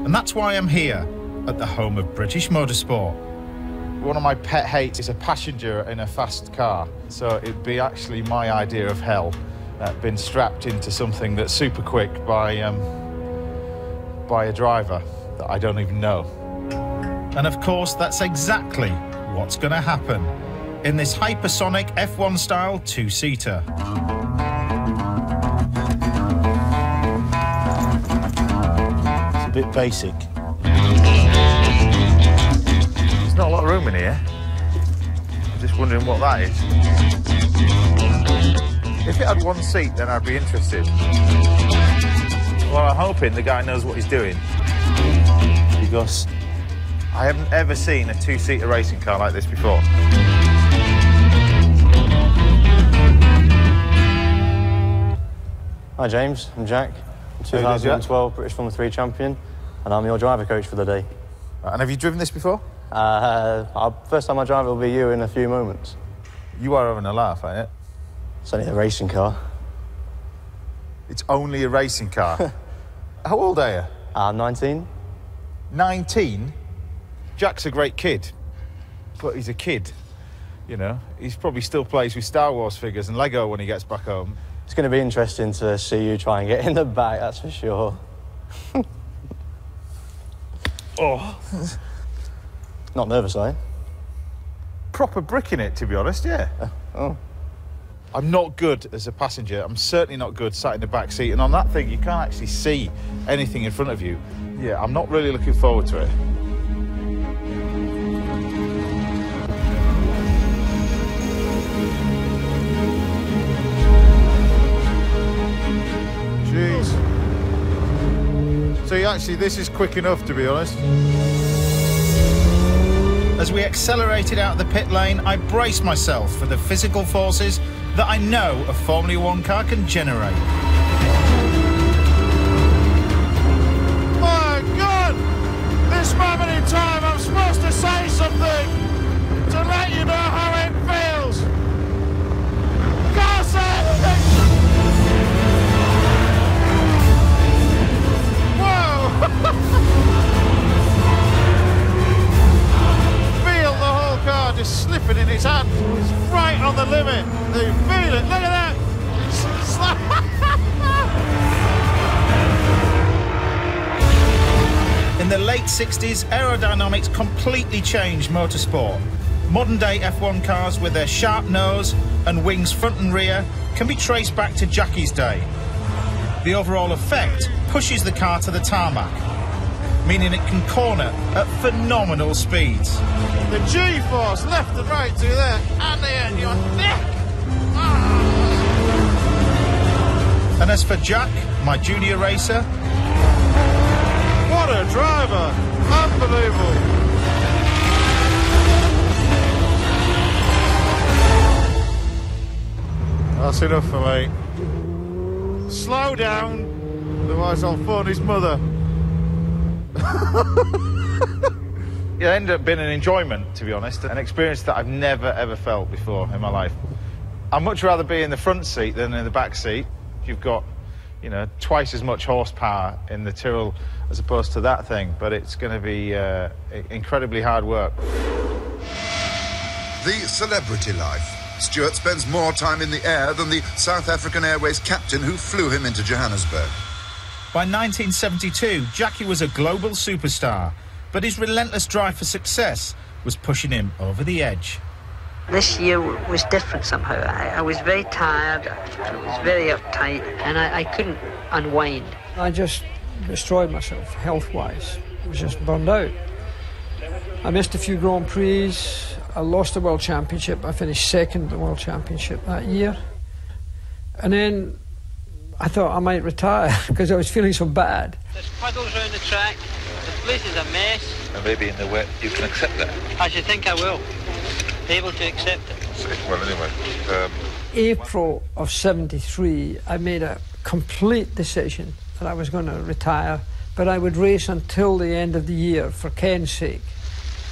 And that's why I'm here, at the home of British motorsport. One of my pet hates is a passenger in a fast car. So it'd be actually my idea of hell, being strapped into something that's super quick by a driver that I don't even know. And of course, that's exactly what's going to happen in this hypersonic F1 style two-seater. It's a bit basic. There's not a lot of room in here. I'm just wondering what that is. If it had one seat, then I'd be interested. Well, I'm hoping the guy knows what he's doing. Because I haven't ever seen a two-seater racing car like this before. Hi James, I'm Jack. I'm 2012 British Formula 3 champion, and I'm your driver coach for the day. And have you driven this before? First time I drive it will be you in a few moments. You are having a laugh, aren't you? It's only a racing car. It's only a racing car? How old are you? I'm 19. 19? Jack's a great kid, but he's a kid, you know. He's probably still plays with Star Wars figures and Lego when he gets back home. It's going to be interesting to see you try and get in the back, that's for sure. Oh. Not nervous, are you? Proper brick in it, to be honest, yeah. Oh. I'm not good as a passenger. I'm certainly not good sat in the back seat. And on that thing, you can't actually see anything in front of you. Yeah, I'm not really looking forward to it. Jeez. So actually, this is quick enough, to be honest. As we accelerated out the pit lane, I braced myself for the physical forces that I know a Formula 1 car can generate. My God! This moment in time, I'm supposed to say something to let you know how it feels. Can't say anything! Whoa! Feel the whole car just slipping in its hand. It's right on the limit. You feel it. Look at that. In the late 60s, aerodynamics completely changed motorsport. Modern-day F1 cars with their sharp nose and wings front and rear can be traced back to Jackie's day. The overall effect pushes the car to the tarmac, meaning it can corner at phenomenal speeds. The G-force left and right to there, and then your neck. And as for Jack, my junior racer, what a driver! Unbelievable! That's enough for me. Slow down, otherwise I'll phone his mother. It ended up being an enjoyment, to be honest, an experience that I've never ever felt before in my life. I'd much rather be in the front seat than in the back seat. You've got, you know, twice as much horsepower in the Tyrrell as opposed to that thing, but it's going to be incredibly hard work. The celebrity life. Stewart spends more time in the air than the South African Airways captain who flew him into Johannesburg. By 1972, Jackie was a global superstar, but his relentless drive for success was pushing him over the edge. This year was different somehow. I was very tired, I was very uptight, and I couldn't unwind. I just destroyed myself, health-wise. I was just burned out. I missed a few Grand Prix, I lost the World Championship, I finished second in the World Championship that year. And then I thought I might retire because I was feeling so bad. There's puddles around the track, the place is a mess. And maybe in the wet you can accept that. I should think I will. Able to accept it. Well, anyway. April of '73, I made a complete decision that I was going to retire, but I would race until the end of the year for Ken's sake.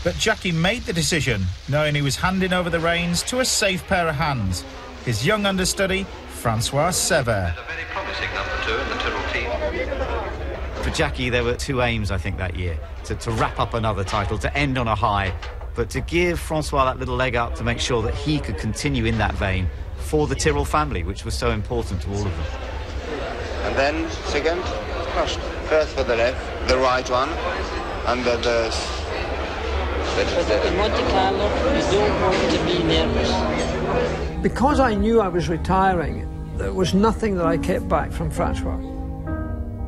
But Jackie made the decision, knowing he was handing over the reins to a safe pair of hands, his young understudy, Francois Sever. There's a very promising number 2 in the Tyrrell team. For Jackie, there were two aims, I think, that year. To wrap up another title, to end on a high, but to give Francois that little leg up to make sure that he could continue in that vein for the Tyrrell family, which was so important to all of them. And then, second, first for the left, the right one, and But in Monte Carlo, you don't want to be nervous. Because I knew I was retiring, there was nothing that I kept back from Francois.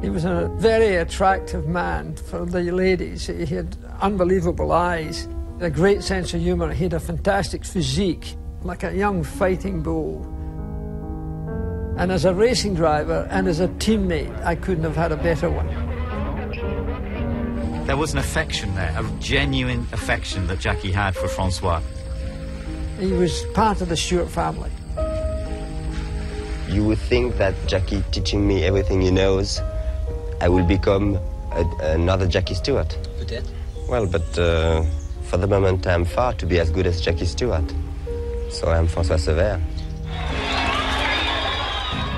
He was a very attractive man for the ladies. He had unbelievable eyes, a great sense of humour. He had a fantastic physique, like a young fighting bull. And as a racing driver and as a teammate, I couldn't have had a better one. There was an affection there, a genuine affection that Jackie had for Francois. He was part of the Stewart family. You would think that Jackie teaching me everything he knows, I will become another Jackie Stewart. Peut-être. Well, but for the moment I'm far to be as good as Jackie Stewart. So I'm François Sever.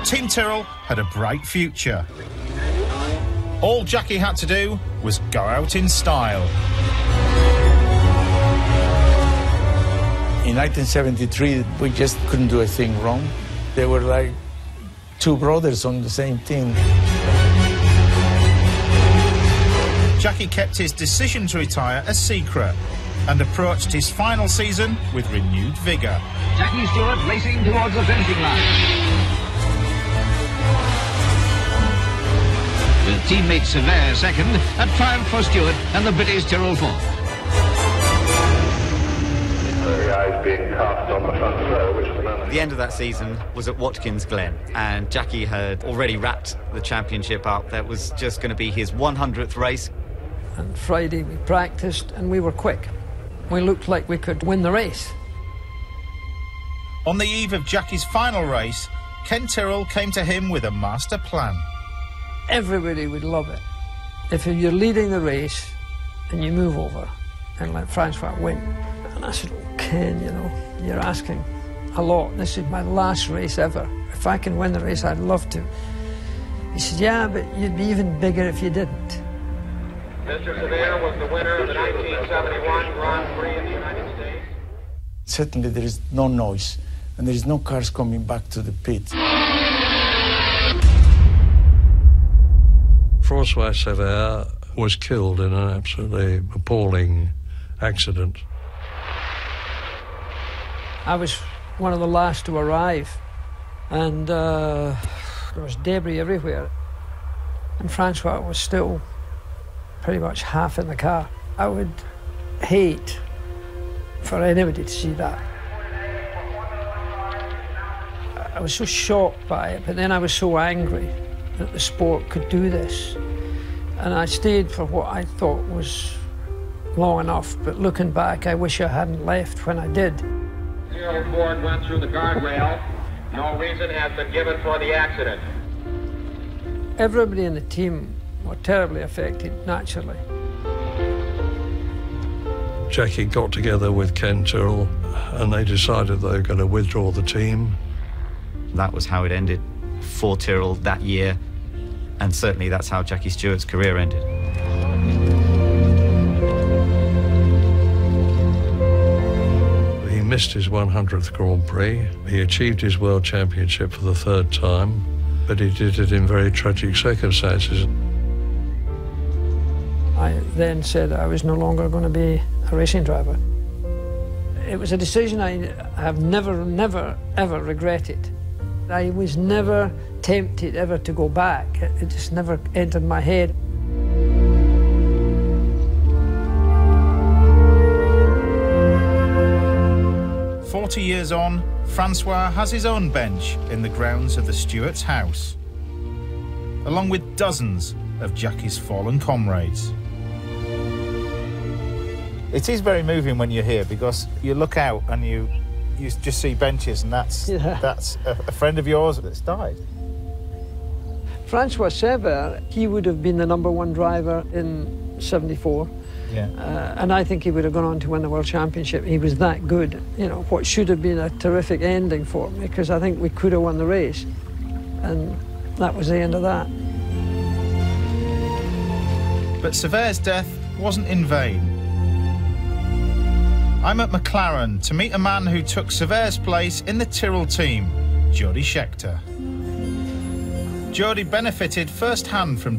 Team Tyrrell had a bright future. All Jackie had to do was go out in style. In 1973, we just couldn't do a thing wrong. They were like two brothers on the same team. Jackie kept his decision to retire a secret and approached his final season with renewed vigour. Jackie Stewart racing towards the finishing line. With teammate Sever second, a triumph for Stewart and the British Tyrrell fourth. The end of that season was at Watkins Glen, and Jackie had already wrapped the championship up. That was just going to be his 100th race. And Friday we practiced and we were quick. We looked like we could win the race. On the eve of Jackie's final race, Ken Tyrrell came to him with a master plan. Everybody would love it if you're leading the race and you move over and let Francois win. And I said, oh, Ken, you know, you're asking a lot. This is my last race ever. If I can win the race, I'd love to. He said, yeah, but you'd be even bigger if you didn't. Mr. Sever was the winner of the 1971 Grand Prix in the United States. Certainly there is no noise, and there is no cars coming back to the pit. François Sever was killed in an absolutely appalling accident. I was one of the last to arrive, and there was debris everywhere. And Francois was still pretty much half in the car. I would hate for anybody to see that. I was so shocked by it, but then I was so angry that the sport could do this. And I stayed for what I thought was long enough, but looking back, I wish I hadn't left when I did. 04 went through the guardrail. No reason has been given for the accident. Everybody in the team were terribly affected, naturally. Jackie got together with Ken Tyrrell and they decided they were going to withdraw the team. That was how it ended for Tyrrell that year, and certainly that's how Jackie Stewart's career ended. He missed his 100th Grand Prix. He achieved his World Championship for the third time, but he did it in very tragic circumstances. I then said I was no longer going to be a racing driver. It was a decision I have never, ever regretted. I was never tempted ever to go back. It just never entered my head. "40 years on, Francois has his own bench in the grounds of the Stewart's house, along with dozens of Jackie's fallen comrades. It is very moving when you're here, because you look out and you just see benches, and that's a friend of yours that's died. Francois Sever, he would have been the #1 driver in '74. Yeah. And I think he would have gone on to win the World Championship. He was that good. You know, what should have been a terrific ending for me, because I think we could have won the race. And that was the end of that. But Sever's death wasn't in vain. I'm at McLaren to meet a man who took Sever's place in the Tyrrell team, Jody Scheckter. Jody benefited firsthand from